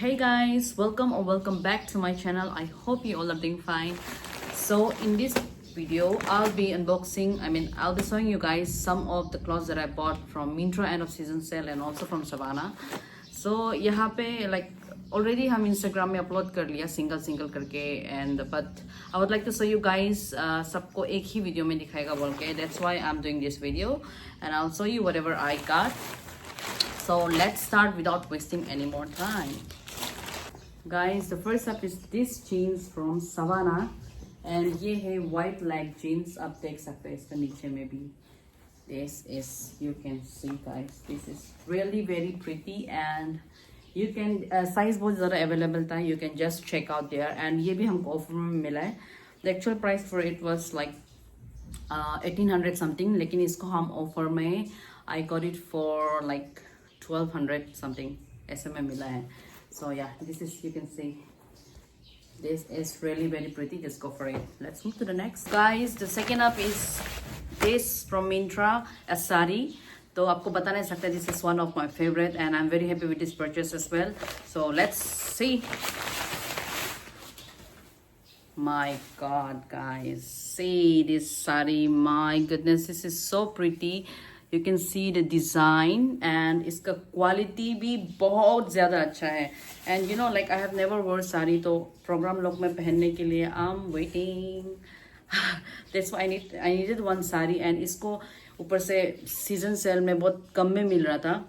Hey guys, welcome or welcome back to my channel. I hope you all are doing fine. So in this video I'll be I'll be showing you guys some of the clothes that I bought from Myntra end of season sale and also from Savannah. So यहाँ पे like already हम Instagram में upload कर लिया single करके, and but I would like to show you guys सबको एक ही video में दिखाएगा बोल के. That's why I'm doing this video and I'll show you whatever I got. So let's start without wasting any more time. Guys, the first up is this jeans from Savannah and ये है white leg jeans. आप देख सकते हैं इसका नीचे में भी. This is, you can see guys, this is really very pretty and you can size बहुत ज़्यादा available था. You can just check out there and ये भी हमको offer में मिला है. The actual price for it was like 1800 something, लेकिन इसको हम offer में I got it for like 1200 something ऐसे में मिला है. So yeah, this is, you can see, this is really very pretty. Just go for it. Let's move to the next. Guys, the second up is this from Myntra, a sari. तो आपको बता नहीं सकता, this is one of my favorite and I'm very happy with this purchase as well. So let's see. My god guys, see this sari. My goodness, this is so pretty. You can see the design and इसका quality भी बहुत ज़्यादा अच्छा है. And you know, like I have never worn sari, तो program लोग में पहनने के लिए I'm waiting. That's why I needed one sari and इसको ऊपर से season sale में बहुत कम में मिल रहा था.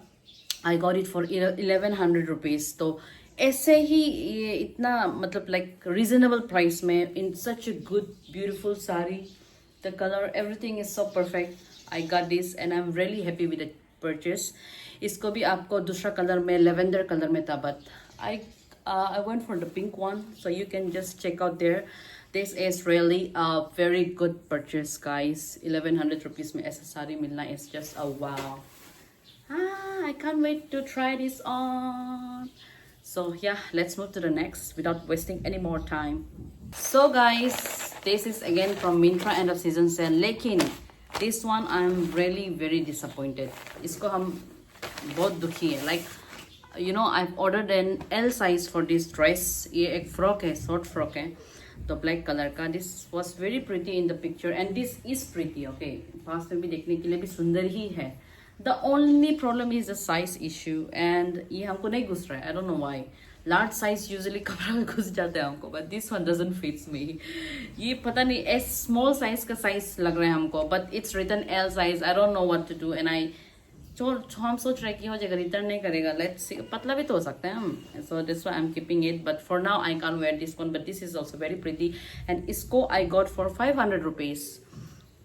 I got it for 1100 rupees. तो ऐसे ही ये इतना मतलब like reasonable price में in such a good beautiful sari. The color, everything is so perfect. I got this and I'm really happy with the purchase. इसको भी आपको दूसरा कलर में lavender कलर में था, but I went for the pink one, so you can just check out there. This is really a very good purchase guys. 1100 rupees में ऐसा साड़ी मिलना is just a wow. I can't wait to try this on. So yeah, let's move to the next without wasting any more time. So guys, this is again from Myntra end of season sale, लेकिन this one I'm really very disappointed. इसको हम बहुत दुखी है. Like you know, I've ordered an L size for this dress. ये एक frock है, short frock है, तो black color का. This was very pretty in the picture and this is pretty. Okay, पास में भी देखने के लिए भी सुंदर ही है. The only problem is the size issue and ये हमको नहीं घुस रहा है. I don't know why. Large size usually कपड़ा में घुस जाते हैं हमको, but this one doesn't fit me. ये पता नहीं S small size का size लग रहा है हमको, but it's written L size. I don't know what to do and हम सोच रहे कि हो जाएगा, रिटर्न नहीं करेगा. Let's see, पतला भी तो हो सकते हैं हम. So that's why I'm keeping it, but for now I can't wear this one. But this is also very pretty and इसको I got for 500 rupees.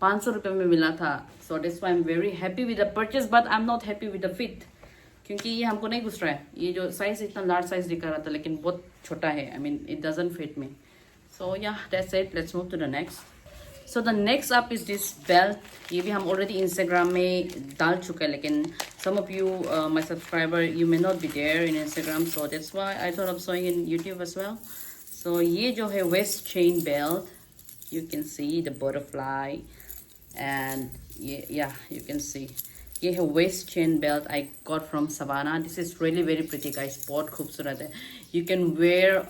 500 रुपये में मिला था. So that's why I'm very happy with the purchase, but I'm not happy with the fit. क्योंकि ये हमको नहीं घुस रहा है. ये जो साइज इतना लार्ज साइज दिखा रहा था लेकिन बहुत छोटा है. I mean it doesn't fit me. So yeah, that's it. Let's move to the next. So the next up is this belt. ये भी हम already Instagram में डाल चुके हैं, लेकिन some of you my subscriber, you may not be there in Instagram, so that's why I thought of showing in YouTube as well. So ये जो है waist chain belt, you can see the butterfly and yeah, you can see. ये है waist chain belt I got from Savannah. This is really very pretty guys. बहुत खूबसूरत है. You can wear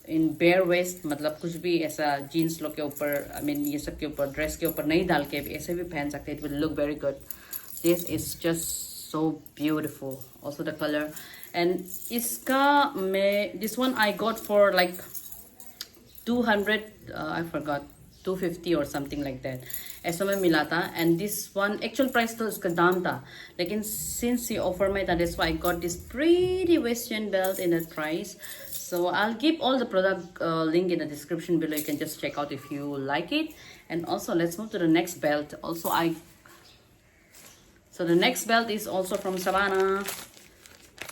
in bare waist, मतलब कुछ भी ऐसा jeans लोग के ऊपर, I mean ये सब के ऊपर, dress के ऊपर नहीं डाल के भी ऐसे भी पहन सकते. It will look very good. This is just so beautiful. Also the color and इसका मैं, this one I got for like 200, I forgot, 250 or something like that. ऐसा में मिला था and this one actual price तो इसका दाम था, लेकिन since ये offer में था, that's why I got this pretty waist chain belt in that price. So I'll keep all the product link in the description below. You can just check out if you like it. And also let's move to the next belt. So the next belt is also from Savannah.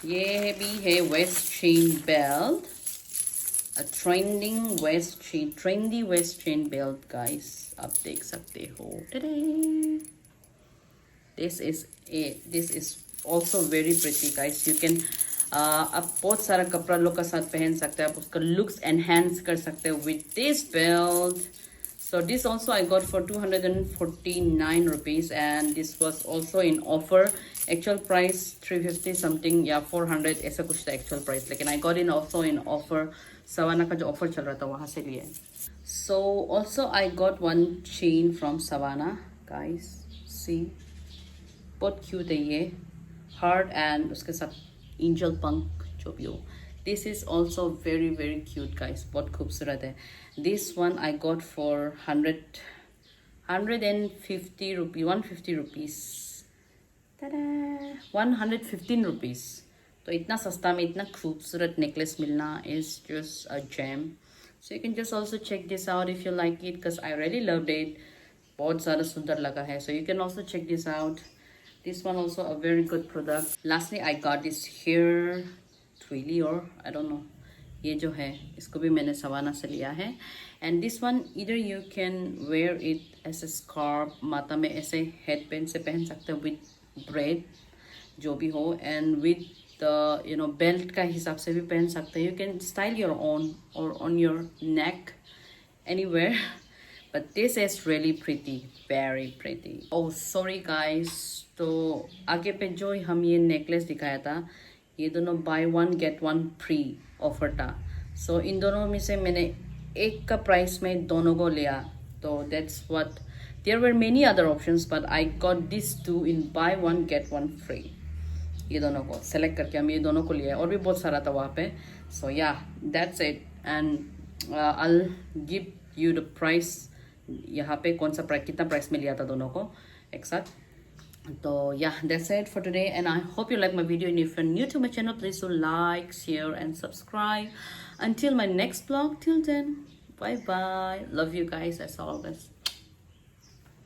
ये भी है waist chain belt. A trendy waist chain belt guys. आप देख सकते हो. This is also very pretty guys. You can आप बहुत सारा कपड़ा लोग का साथ पहन सकते हैं. आप उसका looks enhance कर सकते हो with this belt. So this also I got for 249 rupees, and this was also in offer. Actual price 350 something, yeah 400 ऐसा कुछ था actual price, लेकिन I got it also in offer. Savana का जो offer चल रहा था वहाँ से लिए. So also I got one chain from Savana, guys. See, बहुत cute है ये, heart and उसके साथ angel पंख जो भी हो. This is also very very cute, guys. बहुत खूबसूरत है. This one I got for 150 rupees, 150 rupees. Ta-da! 115 rupees. तो इतना सस्ता में इतना खूबसूरत नेकलेस मिलना is just a gem. So you can just also check this out if you like it, because I really loved it. बहुत ज़्यादा सुंदर लगा है. So you can also check this out. This one also a very good product. Lastly, I got this hair twilly, or I don't know. ये जो है इसको भी मैंने सवाना से लिया है. And this one either you can wear it as a scarf, माथा में ऐसे headband से पहन सकते हो with braid जो भी हो, and with the belt का हिसाब से भी पहन सकते हो. You can style your own or on your neck anywhere. But this is really pretty, very pretty. Oh sorry guys, तो आगे पे जो हम ये नेकलेस दिखाया था, ये दोनों buy one get one free offer था. So इन दोनों में से मैंने एक का प्राइस में दोनों को लिया. तो that's what, there were many other options but I got these two in buy one get one free. ये दोनों को सेलेक्ट करके हम ये दोनों को लिया, और भी बहुत सारा था वहाँ पे. So yeah, that's it. And I'll give you the price. यहाँ पे कौन सा प्राइस, कितना प्राइस में लिया था दोनों को एक साथ. So yeah, that's it for today, and I hope you like my video. And if you're new to my channel, please do like, share and subscribe. Until my next vlog, till then, bye bye. Love you guys as always.